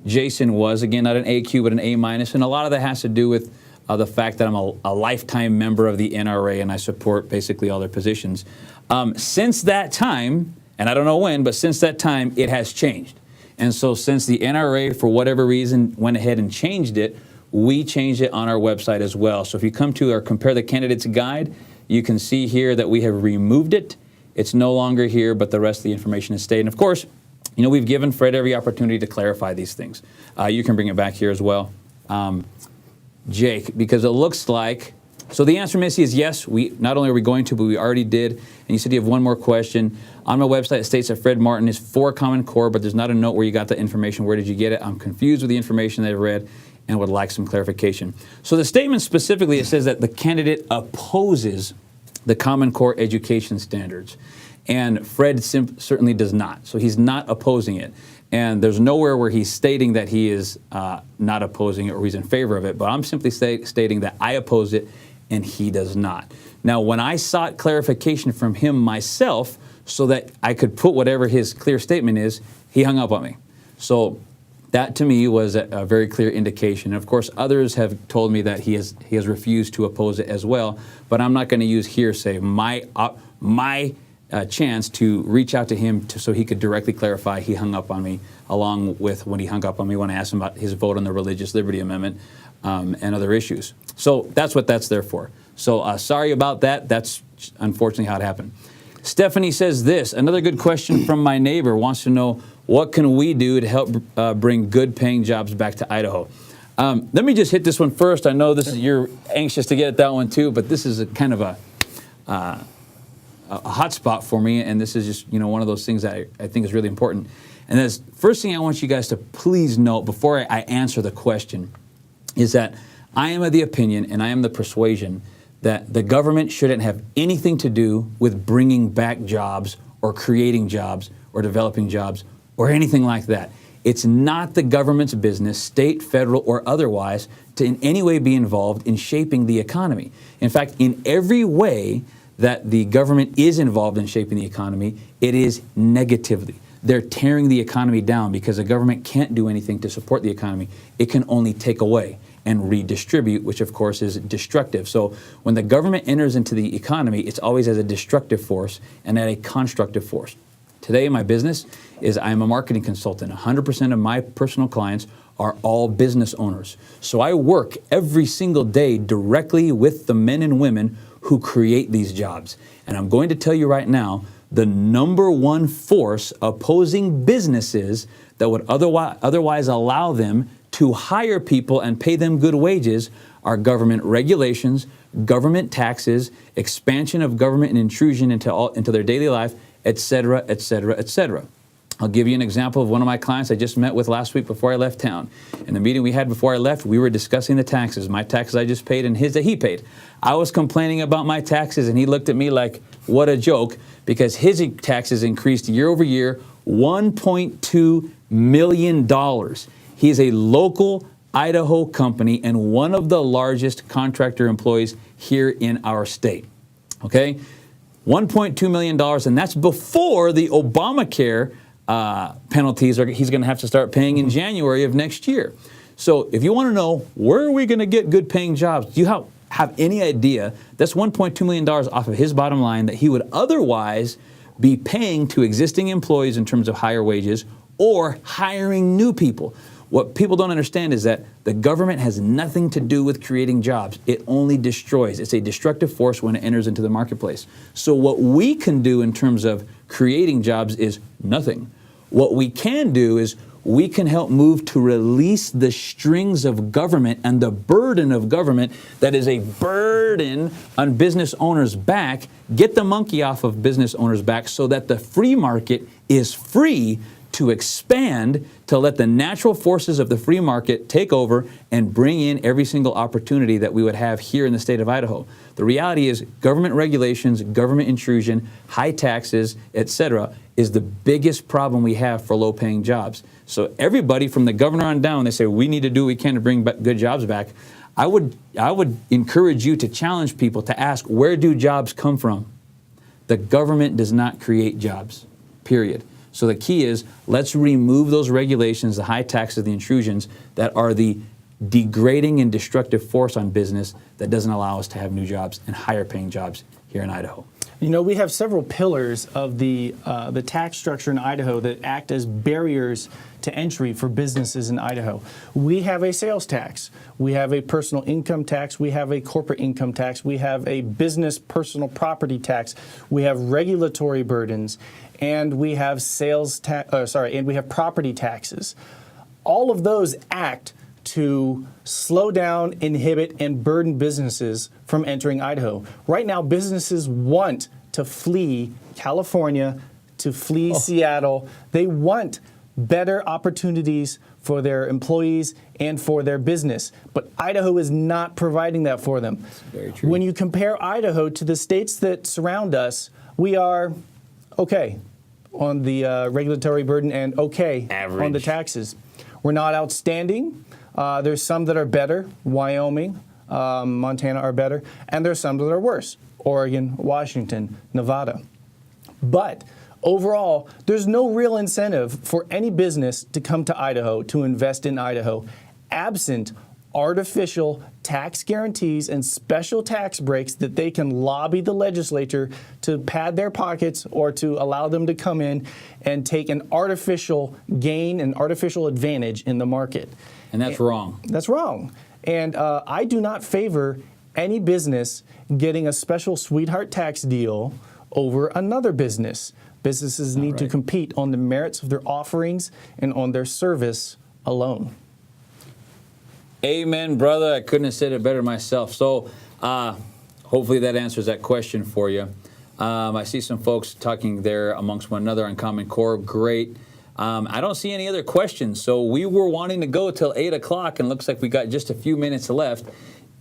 Jason was. Again, not an AQ, but an A-. And a lot of that has to do with the fact that I'm a lifetime member of the NRA and I support basically all their positions. Since that time, and I don't know when, but since that time, it has changed. And so since the NRA, for whatever reason, went ahead and changed it, we changed it on our website as well. So if you come to our Compare the Candidates Guide, you can see here that we have removed it. It's no longer here, but the rest of the information has stayed. And of course, we've given Fred every opportunity to clarify these things. You can bring it back here as well. Jake, because it looks like, so the answer, Missy, is yes. Not only are we going to, but we already did. And you said you have one more question. On my website, it states that Fred Martin is for Common Core, but there's not a note where you got the information. Where did you get it? I'm confused with the information that I read and would like some clarification. So the statement specifically, it says that the candidate opposes the Common Core education standards. And Fred certainly does not. So he's not opposing it. And there's nowhere where he's stating that he is not opposing it or he's in favor of it. But I'm simply stating that I oppose it and he does not. Now, when I sought clarification from him myself so that I could put whatever his clear statement is, he hung up on me. So that to me was a very clear indication. Of course, others have told me that he has refused to oppose it as well, but I'm not going to use hearsay. My chance to reach out to him so he could directly clarify, he hung up on me, along with when he hung up on me when I asked him about his vote on the Religious Liberty Amendment and other issues. So that's what that's there for. So sorry about that. That's unfortunately how it happened. Stephanie says this, another good question from my neighbor, wants to know, what can we do to help bring good paying jobs back to Idaho? Let me just hit this one first. I know you're anxious to get at that one too, but this is a kind of a hot spot for me, and this is just one of those things that I think is really important. And that's first thing I want you guys to please note before I answer the question is that I am of the opinion and I am the persuasion that the government shouldn't have anything to do with bringing back jobs or creating jobs or developing jobs or anything like that. It's not the government's business, state, federal, or otherwise, to in any way be involved in shaping the economy. In fact, in every way that the government is involved in shaping the economy, it is negatively. They're tearing the economy down because the government can't do anything to support the economy. It can only take away and redistribute, which of course is destructive. So when the government enters into the economy, it's always as a destructive force and not a constructive force. Today, my business is I'm a marketing consultant. 100% of my personal clients are all business owners. So I work every single day directly with the men and women who create these jobs. And I'm going to tell you right now, the number one force opposing businesses that would otherwise allow them to hire people and pay them good wages are government regulations, government taxes, expansion of government and intrusion into their daily life, et cetera, et cetera, et cetera. I'll give you an example of one of my clients I just met with last week before I left town. In the meeting we had before I left, we were discussing the taxes, my taxes I just paid and his that he paid. I was complaining about my taxes and he looked at me like, what a joke, because his taxes increased year over year, $1.2 million. He is a local Idaho company and one of the largest contractor employees here in our state, okay? $1.2 million, and that's before the Obamacare penalties he's going to have to start paying in January of next year. So if you want to know where are we going to get good paying jobs, do you have any idea that's $1.2 million off of his bottom line that he would otherwise be paying to existing employees in terms of higher wages or hiring new people? What people don't understand is that the government has nothing to do with creating jobs. It only destroys. It's a destructive force when it enters into the marketplace. So what we can do in terms of creating jobs is nothing. What we can do is we can help move to release the strings of government and the burden of government that is a burden on business owners' back, get the monkey off of business owners' back so that the free market is free to expand, to let the natural forces of the free market take over and bring in every single opportunity that we would have here in the state of Idaho. The reality is government regulations, government intrusion, high taxes, et cetera, is the biggest problem we have for low-paying jobs. So everybody from the governor on down, they say we need to do what we can to bring good jobs back. I would encourage you to challenge people to ask, where do jobs come from? The government does not create jobs, period. So the key is, let's remove those regulations, the high taxes, the intrusions that are the degrading and destructive force on business that doesn't allow us to have new jobs and higher paying jobs here in Idaho. You know, we have several pillars of the tax structure in Idaho that act as barriers to entry for businesses in Idaho. We have a sales tax. We have a personal income tax. We have a corporate income tax. We have a business personal property tax. We have regulatory burdens, and we have and we have property taxes. All of those act to slow down, inhibit, and burden businesses from entering Idaho. Right now, businesses want to flee California, to flee Seattle. They want better opportunities for their employees and for their business. But Idaho is not providing that for them. That's very true. When you compare Idaho to the states that surround us, we are okay on the regulatory burden and okay average on the taxes. We're not outstanding. There's some that are better. Wyoming, Montana are better. And there's some that are worse. Oregon, Washington, Nevada. But Overall, there's no real incentive for any business to come to Idaho to invest in Idaho, absent artificial tax guarantees and special tax breaks that they can lobby the legislature to pad their pockets or to allow them to come in and take an artificial gain, an artificial advantage in the market. And that's wrong. That's wrong. And I do not favor any business getting a special sweetheart tax deal over another business. Businesses need to compete on the merits of their offerings and on their service alone. Amen, brother. I couldn't have said it better myself. So hopefully that answers that question for you. I see some folks talking there amongst one another on Common Core. Great. I don't see any other questions. So we were wanting to go till 8 o'clock, and looks like we got just a few minutes left.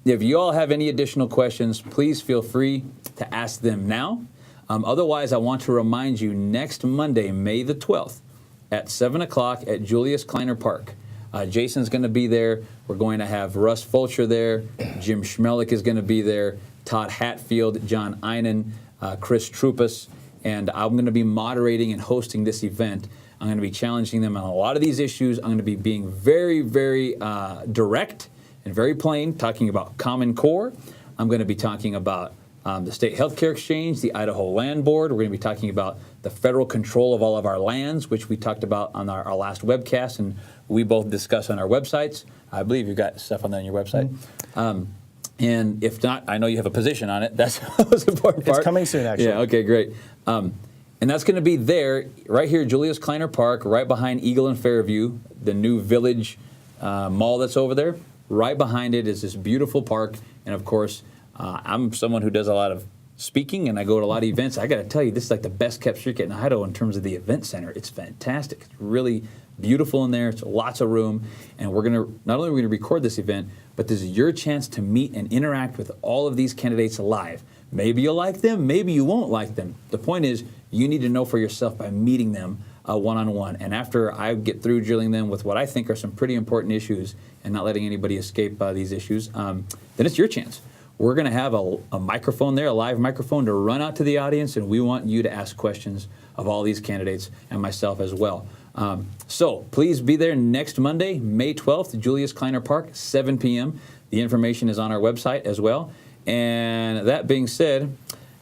If you all have any additional questions, please feel free to ask them now. Otherwise, I want to remind you, next Monday, May the 12th, at 7 o'clock at Julius Kleiner Park. Jason's going to be there. We're going to have Russ Fulcher there. Jim Schmelik is going to be there. Todd Hatfield, John Einen, Chris Trupas, and I'm going to be moderating and hosting this event. I'm going to be challenging them on a lot of these issues. I'm going to be being very, very direct and very plain, talking about Common Core. I'm going to be talking about the State Healthcare Exchange, the Idaho Land Board. We're going to be talking about the federal control of all of our lands, which we talked about on our last webcast, and we both discuss on our websites. I believe you've got stuff on there on your website. And if not, I know you have a position on it. That's the most important part. It's coming soon, actually. Yeah, okay, great. And that's going to be there, right here, Julius Kleiner Park, right behind Eagle and Fairview, the new Village mall that's over there. Right behind it is this beautiful park, and of course, I'm someone who does a lot of speaking, and I go to a lot of events. I got to tell you, this is like the best kept secret in Idaho in terms of the event center. It's fantastic. It's really beautiful in there. It's lots of room, and we're gonna not only are we gonna record this event, but this is your chance to meet and interact with all of these candidates live. Maybe you'll like them, maybe you won't like them. The point is, you need to know for yourself by meeting them one-on-one. And after I get through drilling them with what I think are some pretty important issues and not letting anybody escape these issues, then it's your chance. We're going to have a microphone there, a live microphone to run out to the audience, and we want you to ask questions of all these candidates and myself as well. So please be there next Monday, May 12th, Julius Kleiner Park, 7 p.m. The information is on our website as well. And that being said,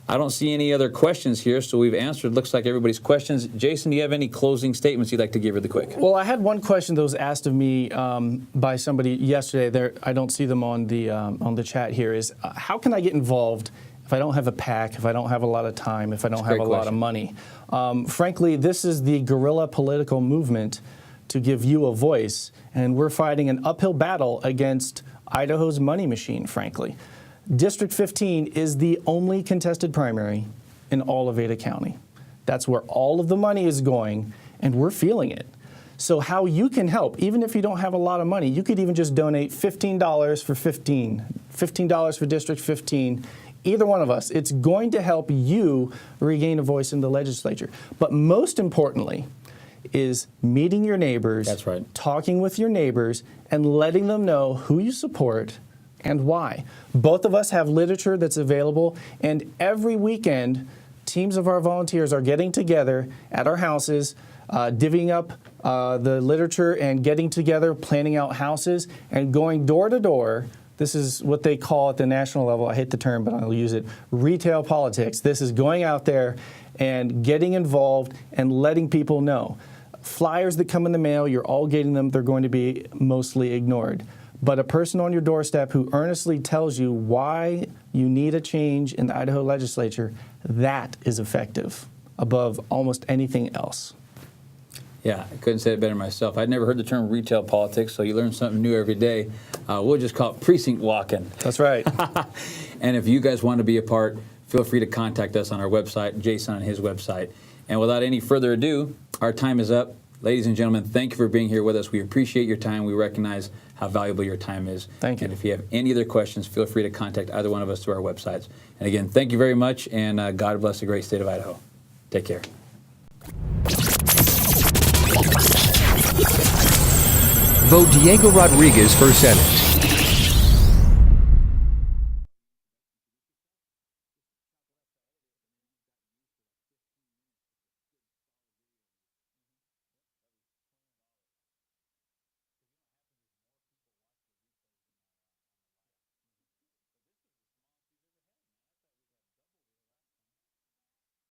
I don't see any other questions here, so we've answered, looks like, everybody's questions. Jason, do you have any closing statements you'd like to give really quick? Well, I had one question that was asked of me by somebody yesterday. There, I don't see them on the chat here. Is how can I get involved if I don't have a PAC, if I don't have a lot of time, if I don't have a lot of money? Frankly, this is the guerrilla political movement to give you a voice, and we're fighting an uphill battle against Idaho's money machine, frankly. District 15 is the only contested primary in all of Ada County. That's where all of the money is going, and we're feeling it. So how you can help, even if you don't have a lot of money, you could even just donate $15 for 15, $15 for District 15, either one of us. It's going to help you regain a voice in the legislature. But most importantly is meeting your neighbors, That's right. talking with your neighbors, and letting them know who you support and why. Both of us have literature that's available, and every weekend, teams of our volunteers are getting together at our houses, divvying up the literature and getting together, planning out houses, and going door to door. This is what they call at the national level, I hate the term, but I'll use it, retail politics. This is going out there and getting involved and letting people know. Flyers that come in the mail, you're all getting them, they're going to be mostly ignored. But a person on your doorstep who earnestly tells you why you need a change in the Idaho legislature, that is effective above almost anything else. Yeah, I couldn't say it better myself. I'd never heard the term retail politics, so you learn something new every day. We'll just call it precinct walking. That's right. And if you guys want to be a part, feel free to contact us on our website, Jason on his website. And without any further ado, our time is up. Ladies and gentlemen, thank you for being here with us. We appreciate your time. We recognize how valuable your time is. Thank you. And if you have any other questions, feel free to contact either one of us through our websites. And again, thank you very much, and God bless the great state of Idaho. Take care. Vote Diego Rodriguez for Senate.